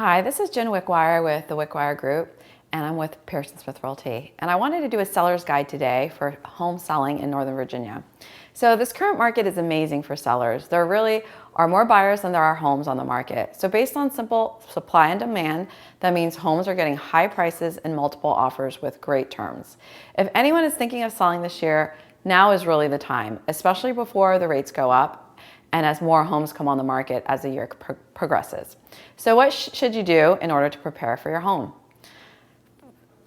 Hi, this is Jin Wickwire with the Wickwire Group, and I'm with Pearson Smith Realty. And I wanted to do a seller's guide today for home selling in Northern Virginia. So this current market is amazing for sellers. There really are more buyers than there are homes on the market. So based on simple supply and demand, that means homes are getting high prices and multiple offers with great terms. If anyone is thinking of selling this year, now is really the time, especially before the rates go up and as more homes come on the market as the year progresses. So what should you do in order to prepare for your home?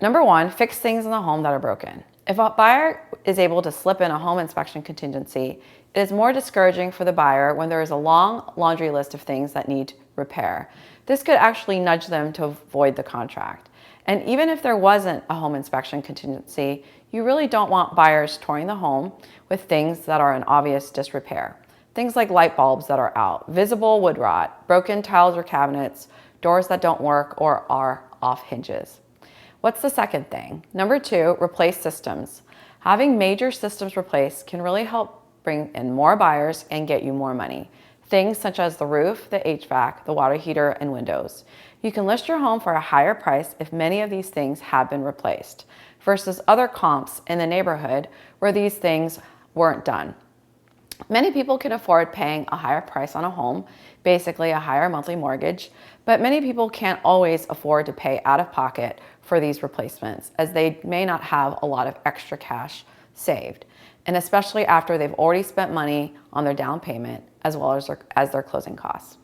Number one, fix things in the home that are broken. If a buyer is able to slip in a home inspection contingency, it is more discouraging for the buyer when there is a long laundry list of things that need repair. This could actually nudge them to avoid the contract. And even if there wasn't a home inspection contingency, you really don't want buyers touring the home with things that are in obvious disrepair. Things like light bulbs that are out, visible wood rot, broken tiles or cabinets, doors that don't work or are off hinges. What's the second thing? Number two, replace systems. Having major systems replaced can really help bring in more buyers and get you more money. Things such as the roof, the HVAC, the water heater, and windows. You can list your home for a higher price if many of these things have been replaced versus other comps in the neighborhood where these things weren't done. Many people can afford paying a higher price on a home, basically a higher monthly mortgage, but many people can't always afford to pay out of pocket for these replacements as they may not have a lot of extra cash saved, and especially after they've already spent money on their down payment as well as their closing costs.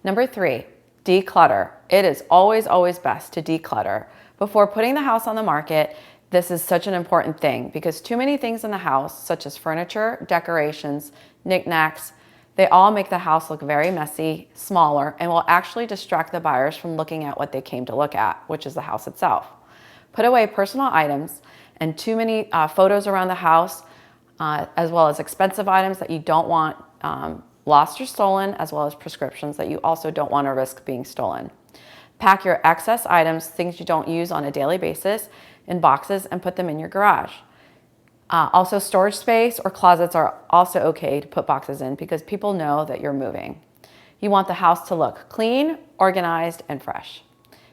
Number three, declutter. It is always best to declutter before putting the house on the market. This is such an important thing because too many things in the house, such as furniture, decorations, knickknacks, they all make the house look very messy, smaller, and will actually distract the buyers from looking at what they came to look at, which is the house itself. Put away personal items and too many photos around the house, as well as expensive items that you don't want lost or stolen, as well as prescriptions that you also don't want to risk being stolen. Pack your excess items, things you don't use on a daily basis, in boxes and put them in your garage. Also, storage space or closets are also okay to put boxes in because people know that you're moving. You want the house to look clean, organized, and fresh.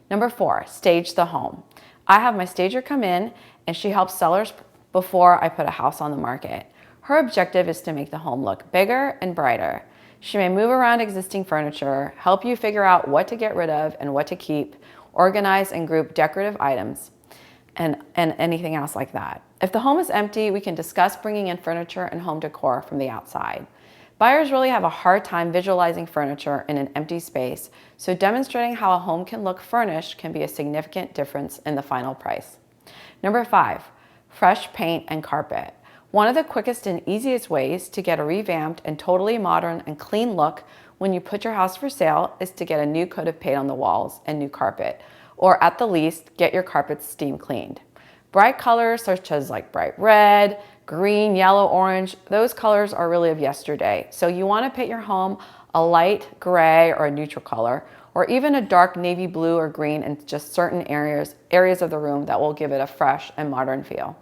Number four, stage the home. I have my stager come in and she helps sellers before I put a house on the market. Her objective is to make the home look bigger and brighter. She may move around existing furniture, help you figure out what to get rid of and what to keep, organize and group decorative items, and anything else like that. If the home is empty, we can discuss bringing in furniture and home decor from the outside. Buyers really have a hard time visualizing furniture in an empty space, so demonstrating how a home can look furnished can be a significant difference in the final price. Number five, fresh paint and carpet. One of the quickest and easiest ways to get a revamped and totally modern and clean look when you put your house for sale is to get a new coat of paint on the walls and new carpet, or at the least, get your carpets steam cleaned. Bright colors such as like bright red, green, yellow, orange, those colors are really of yesterday. So you want to paint your home a light gray or a neutral color, or even a dark navy blue or green in just certain areas of the room that will give it a fresh and modern feel.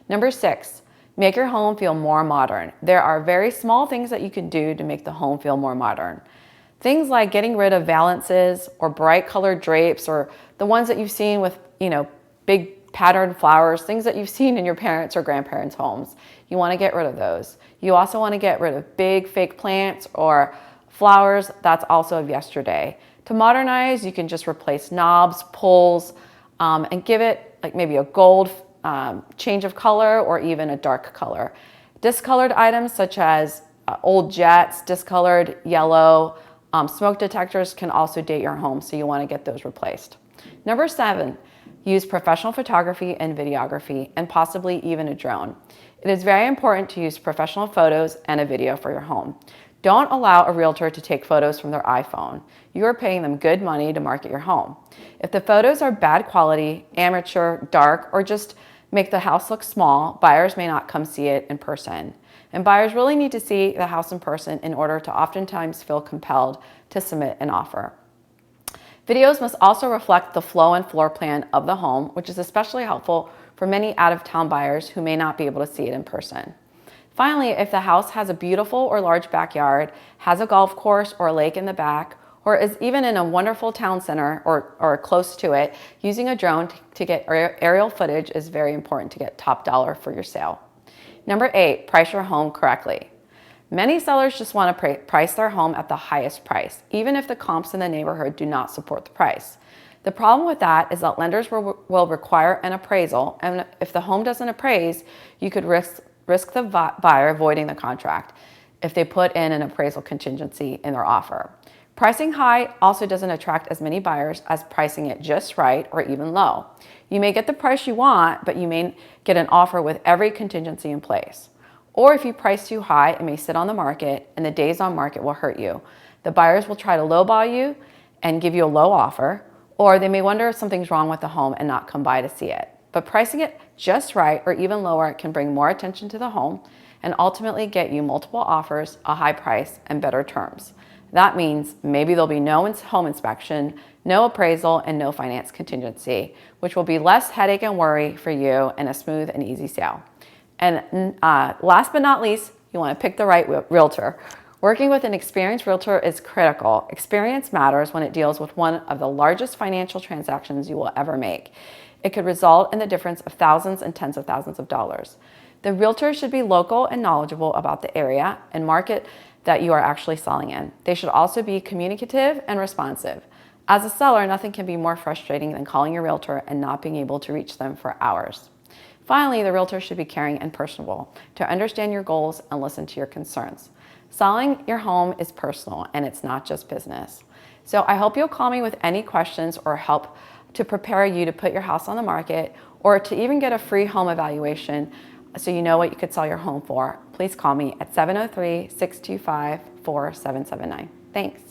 Number six, make your home feel more modern. There are very small things that you can do to make the home feel more modern. Things like getting rid of valances or bright colored drapes or the ones that you've seen with, big patterned flowers, things that you've seen in your parents' or grandparents' homes. You want to get rid of those. You also want to get rid of big fake plants or flowers. That's also of yesterday. To modernize, you can just replace knobs, pulls, and give it like maybe a gold change of color or even a dark color. Discolored items such as old jets, discolored yellow, smoke detectors can also date your home, so you want to get those replaced. Number seven, use professional photography and videography, and possibly even a drone. It is very important to use professional photos and a video for your home. Don't allow a realtor to take photos from their iPhone. You are paying them good money to market your home. If the photos are bad quality, amateur, dark, or just make the house look small, buyers may not come see it in person. And buyers really need to see the house in person in order to oftentimes feel compelled to submit an offer. Videos must also reflect the flow and floor plan of the home, which is especially helpful for many out-of-town buyers who may not be able to see it in person. Finally, if the house has a beautiful or large backyard, has a golf course or a lake in the back, or is even in a wonderful town center or close to it, using a drone to get aerial footage is very important to get top dollar for your sale. Number 8, price your home correctly. Many sellers just want to price their home at the highest price, even if the comps in the neighborhood do not support the price. The problem with that is that lenders will require an appraisal, and if the home doesn't appraise, you could risk the buyer avoiding the contract if they put in an appraisal contingency in their offer. Pricing high also doesn't attract as many buyers as pricing it just right or even low. You may get the price you want, but you may get an offer with every contingency in place. Or if you price too high, it may sit on the market, and the days on market will hurt you. The buyers will try to lowball you and give you a low offer, or they may wonder if something's wrong with the home and not come by to see it. But pricing it just right or even lower can bring more attention to the home and ultimately get you multiple offers, a high price, and better terms. That means maybe there'll be no home inspection, no appraisal, and no finance contingency, which will be less headache and worry for you and a smooth and easy sale. And last but not least, you want to pick the right realtor. Working with an experienced realtor is critical. Experience matters when it deals with one of the largest financial transactions you will ever make. It could result in the difference of thousands and tens of thousands of dollars. The realtor should be local and knowledgeable about the area and market that you are actually selling in. They should also be communicative and responsive. As a seller, nothing can be more frustrating than calling your realtor and not being able to reach them for hours. Finally, the realtor should be caring and personable to understand your goals and listen to your concerns. Selling your home is personal and it's not just business. So I hope you'll call me with any questions or help to prepare you to put your house on the market or to even get a free home evaluation so you know what you could sell your home for. Please call me at 703-625-4779. Thanks.